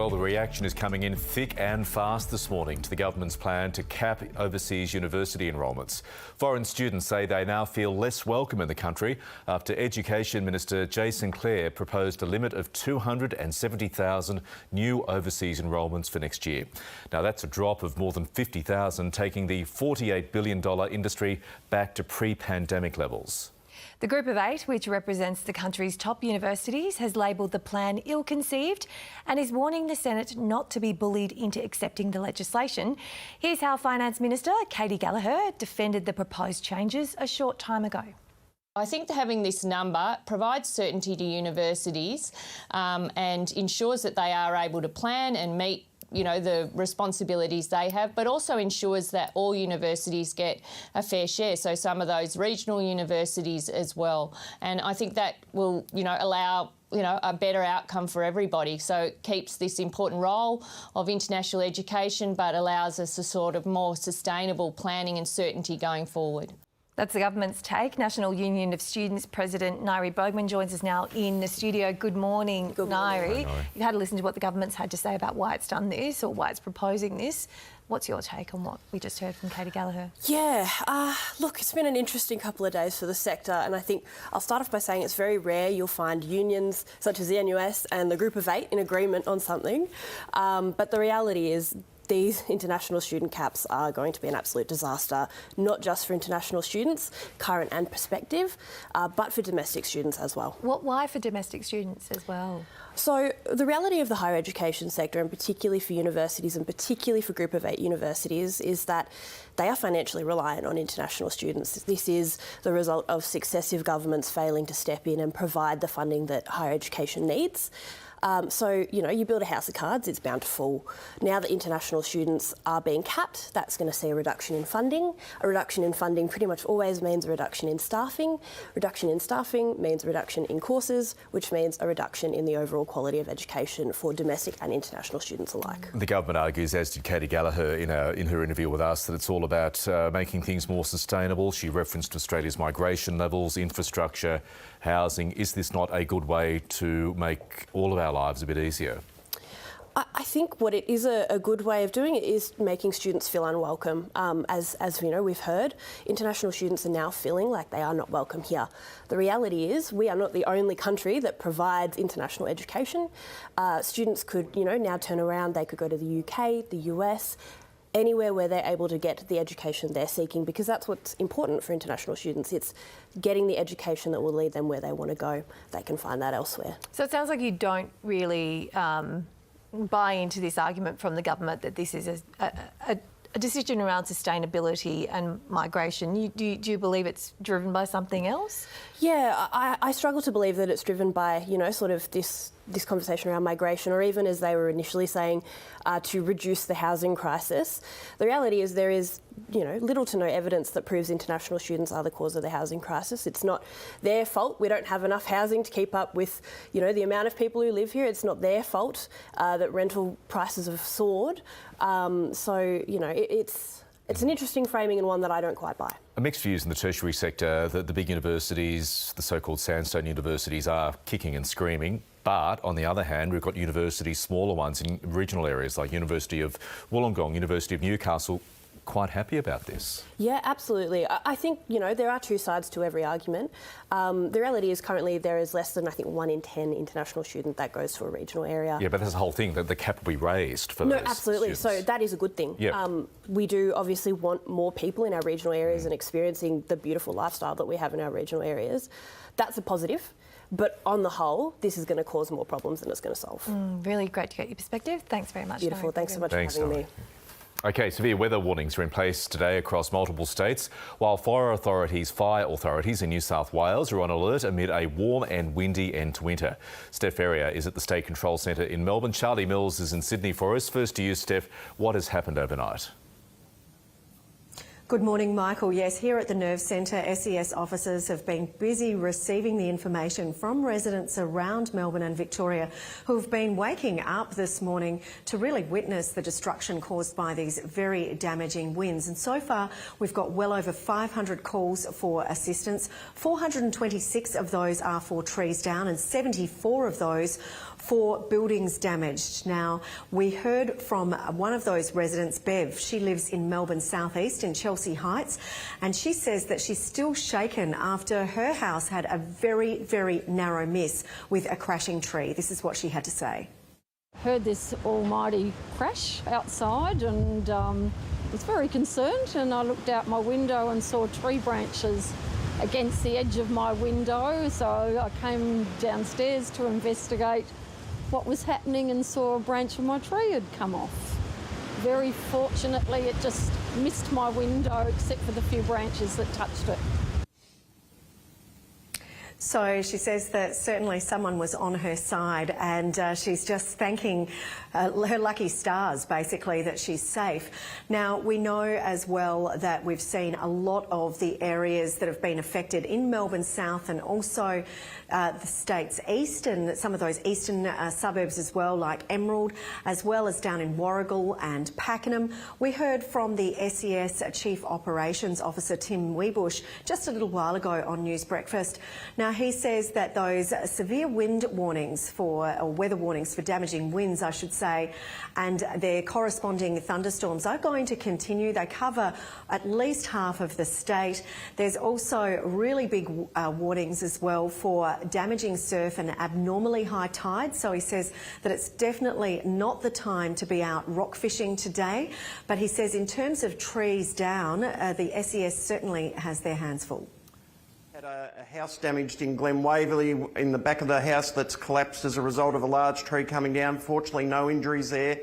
Well, the reaction is coming in thick and fast this morning to the government's plan to cap overseas university enrolments. Foreign students say they now feel less welcome in the country after Education Minister Jason Clare proposed a limit of 270,000 new overseas enrolments for next year. Now, that's a drop of more than 50,000, taking the $48 billion industry back to pre-pandemic levels. The Group of Eight, which represents the country's top universities, has labelled the plan ill-conceived and is warning the Senate not to be bullied into accepting the legislation. Here's how Finance Minister Katy Gallagher defended the proposed changes a short time ago. I think that having this number provides certainty to universities and ensures that they are able to plan and meet the responsibilities they have, but also ensures that all universities get a fair share, so some of those regional universities as well. And I think that will, allow a better outcome for everybody. So it keeps this important role of international education, but allows us a sort of more sustainable planning and certainty going forward. That's the government's take. National Union of Students President Ngaire Bogemann joins us now in the studio. Good morning, Ngaire. You've had to listen to what the government's had to say about why it's done this or why it's proposing this. What's your take on what we just heard from Katy Gallagher? Yeah, look, it's been an interesting couple of days for the sector, and I think I'll start off by saying it's very rare you'll find unions such as the NUS and the Group of Eight in agreement on something. But the reality is these international student caps are going to be an absolute disaster, not just for international students, current and prospective, but for domestic students as well. Why for domestic students as well? So the reality of the higher education sector, and particularly for universities and particularly for Group of Eight universities, is that they are financially reliant on international students. This is the result of successive governments failing to step in and provide the funding that higher education needs. So, you build a house of cards, it's bound to fall. Now that international students are being capped, that's going to see a reduction in funding. A reduction in funding pretty much always means a reduction in staffing. Reduction in staffing means a reduction in courses, which means a reduction in the overall quality of education for domestic and international students alike. The government argues, as did Katy Gallagher in her interview with us, that it's all about making things more sustainable. She referenced Australia's migration levels, infrastructure, housing. Is this not a good way to make all of our lives a bit easier? I think what it is a good way of doing it is making students feel unwelcome. As we've heard, international students are now feeling like they are not welcome here. The reality is we are not the only country that provides international education. Students could, now turn around. They could go to the UK, the US, anywhere where they're able to get the education they're seeking, because that's what's important for international students. It's getting the education that will lead them where they want to go. They can find that elsewhere. So it sounds like you don't really buy into this argument from the government that this is a decision around sustainability and migration. Do you believe it's driven by something else? Yeah, I struggle to believe that it's driven by, sort of this conversation around migration, or even, as they were initially saying, to reduce the housing crisis. The reality is there is, little to no evidence that proves international students are the cause of the housing crisis. It's not their fault. We don't have enough housing to keep up with, the amount of people who live here. It's not their fault that rental prices have soared. It's an interesting framing and one that I don't quite buy. Mixed views in the tertiary sector. The big universities, the so-called sandstone universities, are kicking and screaming. But on the other hand, we've got universities, smaller ones in regional areas like University of Wollongong, University of Newcastle, quite happy about this. Yeah, absolutely. I think, there are two sides to every argument. The reality is currently there is less than, I think, 1 in 10 international student that goes to a regional area. Yeah, but that's the whole thing, that the cap will be raised for those absolutely. students. So that is a good thing. Yep. We do obviously want more people in our regional areas and experiencing the beautiful lifestyle that we have in our regional areas. That's a positive. But on the whole, this is going to cause more problems than it's going to solve. Really great to get your perspective. Thanks very much. Beautiful. Thanks so much for having me. OK, severe weather warnings are in place today across multiple states, while fire authorities in New South Wales are on alert amid a warm and windy end to winter. Steph Ferrier is at the State Control Centre in Melbourne. Charlie Mills is in Sydney for us. First to you, Steph. What has happened overnight? Good morning, Michael. Yes, here at the Nerve Centre, SES officers have been busy receiving the information from residents around Melbourne and Victoria who've been waking up this morning to really witness the destruction caused by these very damaging winds. And so far, we've got well over 500 calls for assistance. 426 of those are for trees down and 74 of those 4 buildings damaged. Now, we heard from one of those residents, Bev. She lives in Melbourne South East in Chelsea Heights, and she says that she's still shaken after her house had a very, very narrow miss with a crashing tree. This is what she had to say. Heard this almighty crash outside and was very concerned, and I looked out my window and saw tree branches against the edge of my window, so I came downstairs to investigate what was happening and saw a branch of my tree had come off. Very fortunately it just missed my window except for the few branches that touched it. So she says that certainly someone was on her side, and she's just thanking her lucky stars, basically, that she's safe. Now, we know as well that we've seen a lot of the areas that have been affected in Melbourne South and also the state's east, and some of those eastern suburbs as well, like Emerald, as well as down in Warragul and Pakenham. We heard from the SES Chief Operations Officer, Tim Weebush, just a little while ago on News Breakfast. Now, he says that those severe wind warnings or weather warnings for damaging winds, I should say, and their corresponding thunderstorms are going to continue. They cover at least half of the state. There's also really big warnings as well for damaging surf and abnormally high tides. So he says that it's definitely not the time to be out rock fishing today. But he says in terms of trees down, the SES certainly has their hands full. Had a house damaged in Glen Waverley, in the back of the house that's collapsed as a result of a large tree coming down. Fortunately, no injuries there.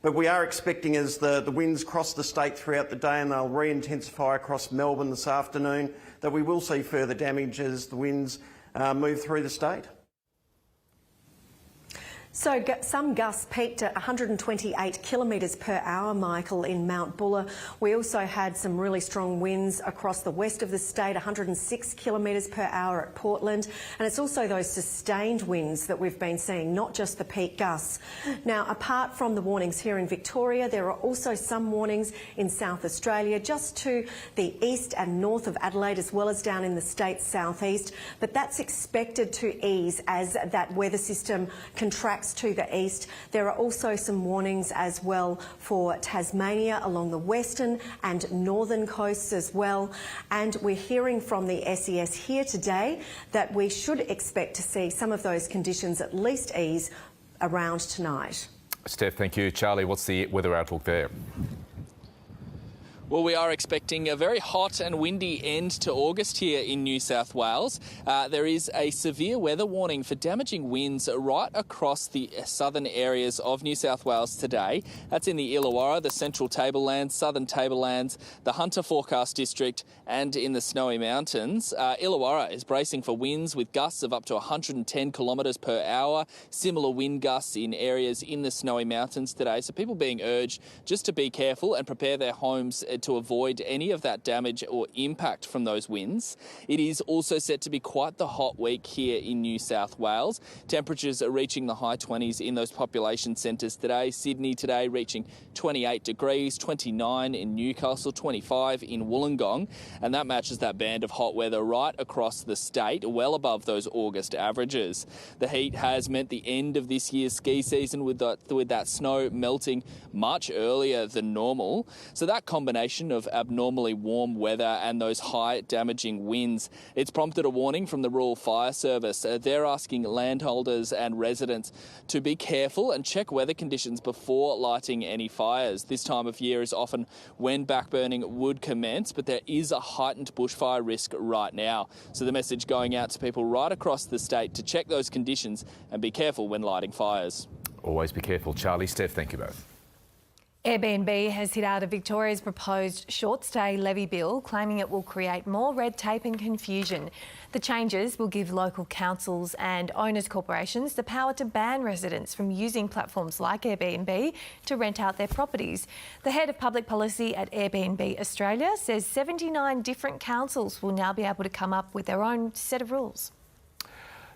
But we are expecting, as the winds cross the state throughout the day, and they'll re-intensify across Melbourne this afternoon, that we will see further damage as the winds move through the state. So some gusts peaked at 128 kilometres per hour, Michael, in Mount Buller. We also had some really strong winds across the west of the state, 106 kilometres per hour at Portland. And it's also those sustained winds that we've been seeing, not just the peak gusts. Now, apart from the warnings here in Victoria, there are also some warnings in South Australia, just to the east and north of Adelaide, as well as down in the state's southeast. But that's expected to ease as that weather system contracts to the east. There are also some warnings as well for Tasmania along the western and northern coasts as well. And we're hearing from the SES here today that we should expect to see some of those conditions at least ease around tonight. Steph, thank you. Charlie, what's the weather outlook there? Well, we are expecting a very hot and windy end to August here in New South Wales. There is a severe weather warning for damaging winds right across the southern areas of New South Wales today. That's in the Illawarra, the Central Tablelands, Southern Tablelands, the Hunter Forecast District and in the Snowy Mountains. Illawarra is bracing for winds with gusts of up to 110 kilometres per hour. Similar wind gusts in areas in the Snowy Mountains today. So people being urged just to be careful and prepare their homes to avoid any of that damage or impact from those winds. It is also set to be quite the hot week here in New South Wales. Temperatures are reaching the high 20s in those population centres today. Sydney today reaching 28 degrees, 29 in Newcastle, 25 in Wollongong, and that matches that band of hot weather right across the state, well above those August averages. The heat has meant the end of this year's ski season with that snow melting much earlier than normal. So that combination of abnormally warm weather and those high damaging winds, it's prompted a warning from the Rural Fire Service. They're asking landholders and residents to be careful and check weather conditions before lighting any fires. This time of year is often when backburning would commence, but there is a heightened bushfire risk right now. So the message going out to people right across the state to check those conditions and be careful when lighting fires. Always be careful. Charlie, Steph, thank you both. AirBnB has hit out of Victoria's proposed short-stay levy bill, claiming it will create more red tape and confusion. The changes will give local councils and owners' corporations the power to ban residents from using platforms like Airbnb to rent out their properties. The head of public policy at Airbnb Australia says 79 different councils will now be able to come up with their own set of rules.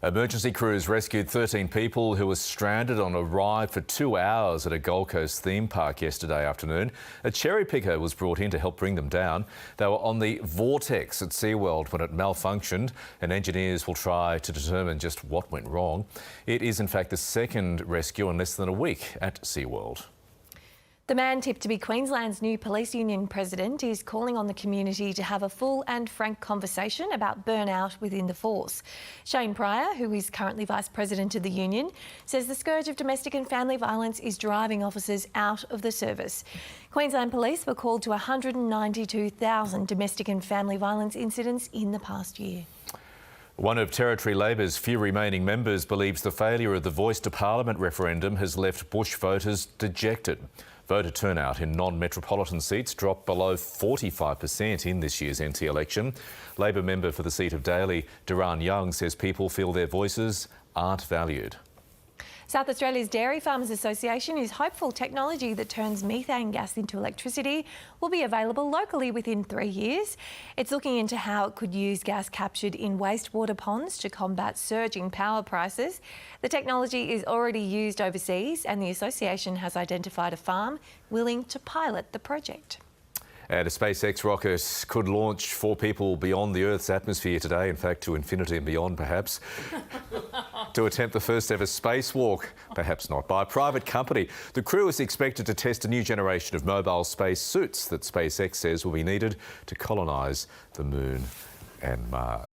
Emergency crews rescued 13 people who were stranded on a ride for 2 hours at a Gold Coast theme park yesterday afternoon. A cherry picker was brought in to help bring them down. They were on the Vortex at SeaWorld when it malfunctioned, and engineers will try to determine just what went wrong. It is in fact the second rescue in less than a week at SeaWorld. The man tipped to be Queensland's new police union president is calling on the community to have a full and frank conversation about burnout within the force. Shane Pryor, who is currently vice president of the union, says the scourge of domestic and family violence is driving officers out of the service. Queensland Police were called to 192,000 domestic and family violence incidents in the past year. One of Territory Labor's few remaining members believes the failure of the Voice to Parliament referendum has left Bush voters dejected. Voter turnout in non-metropolitan seats dropped below 45% in this year's NT election. Labor member for the seat of Daly, Duran Young, says people feel their voices aren't valued. South Australia's Dairy Farmers Association is hopeful technology that turns methane gas into electricity will be available locally within 3 years. It's looking into how it could use gas captured in wastewater ponds to combat surging power prices. The technology is already used overseas, and the association has identified a farm willing to pilot the project. And a SpaceX rocket could launch 4 people beyond the Earth's atmosphere today, in fact to infinity and beyond perhaps, to attempt the first ever spacewalk, perhaps not, by a private company. The crew is expected to test a new generation of mobile space suits that SpaceX says will be needed to colonise the Moon and Mars.